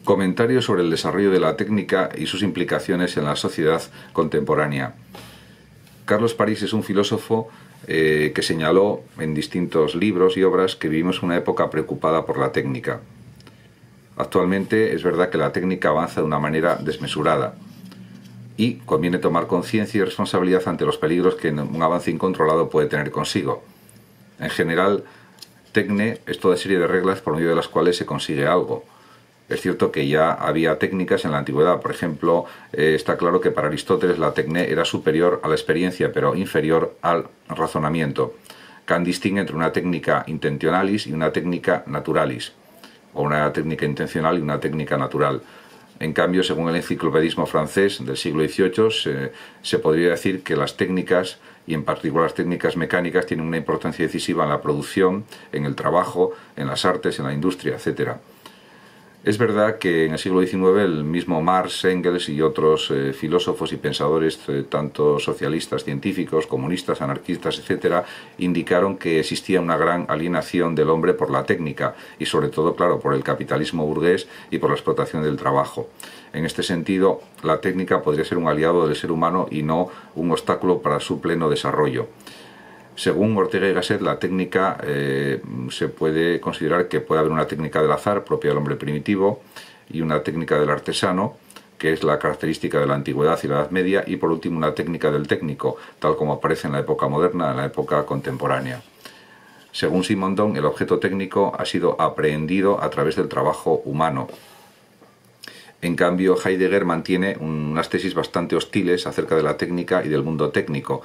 Comentario sobre el desarrollo de la técnica y sus implicaciones en la sociedad contemporánea. Carlos París es un filósofo que señaló en distintos libros y obras que vivimos una época preocupada por la técnica. Actualmente es verdad que la técnica avanza de una manera desmesurada y conviene tomar conciencia y responsabilidad ante los peligros que un avance incontrolado puede tener consigo. En general, tecne es toda serie de reglas por medio de las cuales se consigue algo. Es cierto que ya había técnicas en la antigüedad. Por ejemplo, está claro que para Aristóteles la tecne era superior a la experiencia, pero inferior al razonamiento. Kant distingue entre una técnica intentionalis y una técnica naturalis, o una técnica intencional y una técnica natural. En cambio, según el enciclopedismo francés del siglo XVIII, se podría decir que las técnicas, y en particular las técnicas mecánicas, tienen una importancia decisiva en la producción, en el trabajo, en las artes, en la industria, etc. Es verdad que en el siglo XIX el mismo Marx, Engels y otros filósofos y pensadores, tanto socialistas, científicos, comunistas, anarquistas, etc., indicaron que existía una gran alienación del hombre por la técnica y sobre todo, claro, por el capitalismo burgués y por la explotación del trabajo. En este sentido, la técnica podría ser un aliado del ser humano y no un obstáculo para su pleno desarrollo. Según Ortega y Gasset, la técnica se puede considerar que puede haber una técnica del azar propia del hombre primitivo y una técnica del artesano, que es la característica de la antigüedad y la Edad Media, y por último una técnica del técnico, tal como aparece en la época moderna, en la época contemporánea. Según Simondon, el objeto técnico ha sido aprehendido a través del trabajo humano. En cambio, Heidegger mantiene unas tesis bastante hostiles acerca de la técnica y del mundo técnico,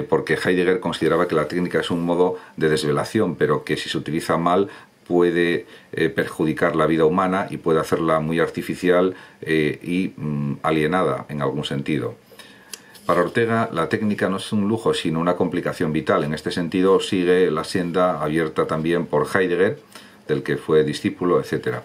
porque Heidegger consideraba que la técnica es un modo de desvelación, pero que si se utiliza mal puede perjudicar la vida humana y puede hacerla muy artificial y alienada en algún sentido. Para Ortega, la técnica no es un lujo, sino una complicación vital. En este sentido, sigue la senda abierta también por Heidegger, del que fue discípulo, etc.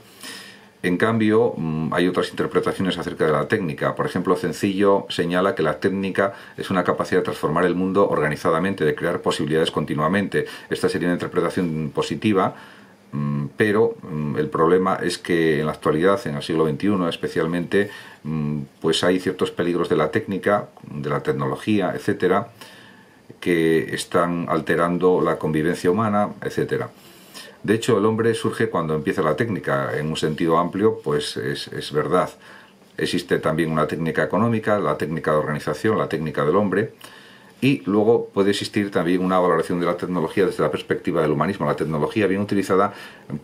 En cambio, hay otras interpretaciones acerca de la técnica. Por ejemplo, Cencillo señala que la técnica es una capacidad de transformar el mundo organizadamente, de crear posibilidades continuamente. Esta sería una interpretación positiva, pero el problema es que en la actualidad, en el siglo XXI especialmente, pues hay ciertos peligros de la técnica, de la tecnología, etcétera, que están alterando la convivencia humana, etcétera. De hecho, el hombre surge cuando empieza la técnica. En un sentido amplio, pues es verdad. Existe también una técnica económica, la técnica de organización, la técnica del hombre, y luego puede existir también una valoración de la tecnología desde la perspectiva del humanismo. La tecnología bien utilizada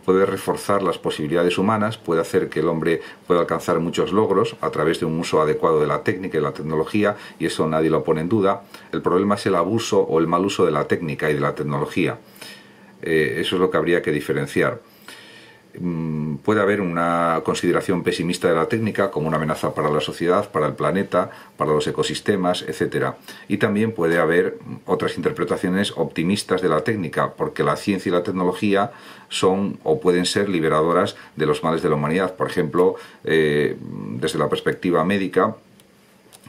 puede reforzar las posibilidades humanas, puede hacer que el hombre pueda alcanzar muchos logros a través de un uso adecuado de la técnica y de la tecnología, y eso nadie lo pone en duda. El problema es el abuso o el mal uso de la técnica y de la tecnología. Eso es lo que habría que diferenciar. Puede haber una consideración pesimista de la técnica como una amenaza para la sociedad, para el planeta, para los ecosistemas, etc. Y también puede haber otras interpretaciones optimistas de la técnica, porque la ciencia y la tecnología son o pueden ser liberadoras de los males de la humanidad. Por ejemplo, desde la perspectiva médica,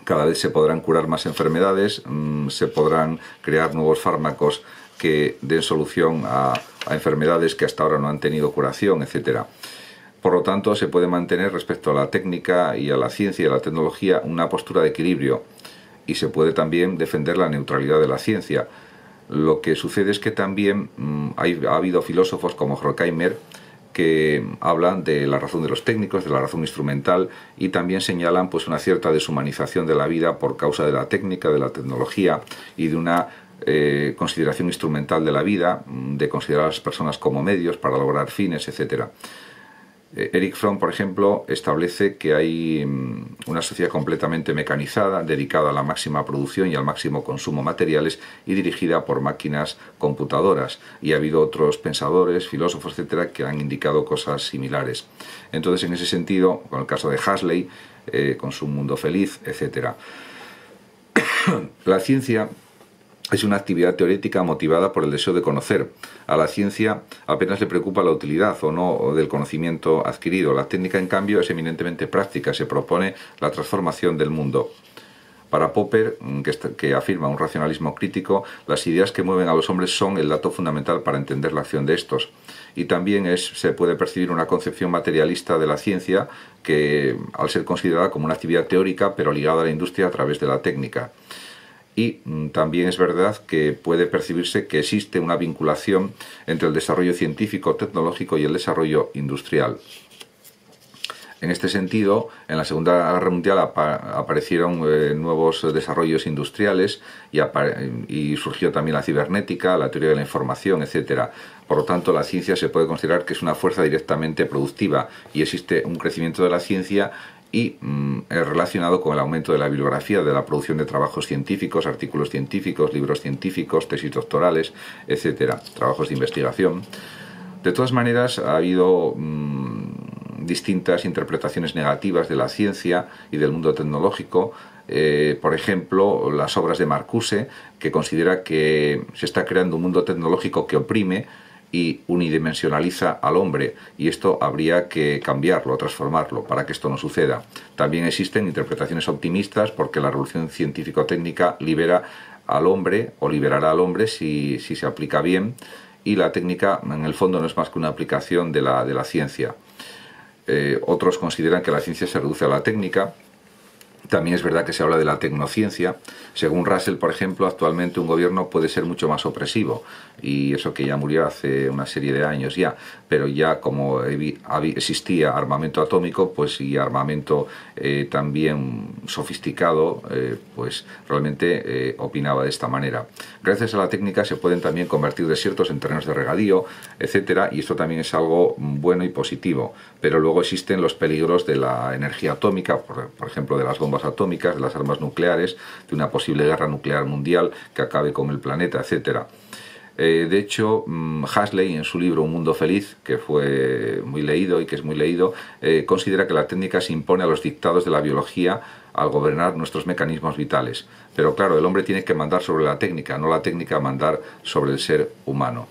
cada vez se podrán curar más enfermedades, se podrán crear nuevos fármacos que den solución a enfermedades que hasta ahora no han tenido curación, etc. Por lo tanto, se puede mantener respecto a la técnica y a la ciencia y a la tecnología una postura de equilibrio, y se puede también defender la neutralidad de la ciencia. Lo que sucede es que también ha habido filósofos como Horkheimer que hablan de la razón de los técnicos, de la razón instrumental, y también señalan pues una cierta deshumanización de la vida por causa de la técnica, de la tecnología y de una consideración instrumental de la vida, de considerar a las personas como medios para lograr fines, etc. Erich Fromm, por ejemplo, establece que hay una sociedad completamente mecanizada, dedicada a la máxima producción y al máximo consumo de materiales y dirigida por máquinas computadoras. Y ha habido otros pensadores, filósofos, etcétera, que han indicado cosas similares. Entonces, en ese sentido, con el caso de Huxley, con su mundo feliz, etcétera. La ciencia es una actividad teórica motivada por el deseo de conocer. A la ciencia apenas le preocupa la utilidad o no del conocimiento adquirido. La técnica, en cambio, es eminentemente práctica, se propone la transformación del mundo. Para Popper, que afirma un racionalismo crítico, las ideas que mueven a los hombres son el dato fundamental para entender la acción de estos. y también se puede percibir una concepción materialista de la ciencia que, al ser considerada como una actividad teórica pero ligada a la industria a través de la técnica. Y también es verdad que puede percibirse que existe una vinculación entre el desarrollo científico, tecnológico y el desarrollo industrial. En este sentido, en la Segunda Guerra Mundial aparecieron nuevos desarrollos industriales y surgió también la cibernética, la teoría de la información, etc. Por lo tanto, la ciencia se puede considerar que es una fuerza directamente productiva y existe un crecimiento de la ciencia y es relacionado con el aumento de la bibliografía, de la producción de trabajos científicos, artículos científicos, libros científicos, tesis doctorales, etc., trabajos de investigación. De todas maneras, ha habido distintas interpretaciones negativas de la ciencia y del mundo tecnológico. Por ejemplo, las obras de Marcuse, que considera que se está creando un mundo tecnológico que oprime y unidimensionaliza al hombre, y esto habría que cambiarlo, transformarlo, para que esto no suceda. También existen interpretaciones optimistas porque la revolución científico-técnica libera al hombre, o liberará al hombre si se aplica bien, y la técnica en el fondo no es más que una aplicación de la ciencia. Otros consideran que la ciencia se reduce a la técnica. También es verdad que se habla de la tecnociencia. Según Russell, por ejemplo, actualmente un gobierno puede ser mucho más opresivo, y eso que ya murió hace una serie de años ya, pero ya como existía armamento atómico, pues, y armamento también sofisticado, pues realmente opinaba de esta manera. Gracias a la técnica se pueden también convertir desiertos en terrenos de regadío, etcétera, y esto también es algo bueno y positivo. Pero luego existen los peligros de la energía atómica, por ejemplo, de las bombas atómicas, de las armas nucleares, de una posible guerra nuclear mundial que acabe con el planeta, etc. De hecho, Huxley, en su libro Un mundo feliz, que fue muy leído y que es muy leído, considera que la técnica se impone a los dictados de la biología al gobernar nuestros mecanismos vitales. Pero claro, el hombre tiene que mandar sobre la técnica, no la técnica mandar sobre el ser humano.